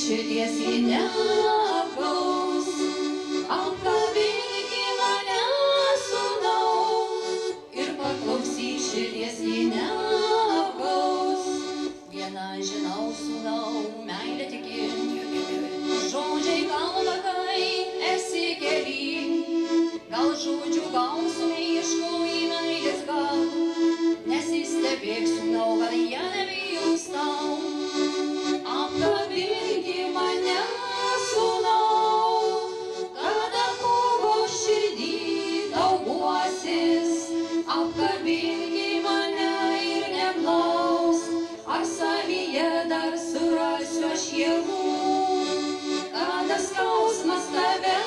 širdies ji neapgaus. Apkabinki mane, sūnau, ir paklausyk, širdies ji neapgaus. Vieną žinau, sūnau, meilė tikint, žodžiai kalba, kai esi kely. Gal žodžių gausų neieškau į meilės galų, nesistebėk, sūnau, gal jie nebijos tau. Apkabinki mane, sūnau, kada kovo širdį tau guosis. Apkabinki mane ir neklaus, ar savyje dar surasiu aš jėgų, kada skausmas tave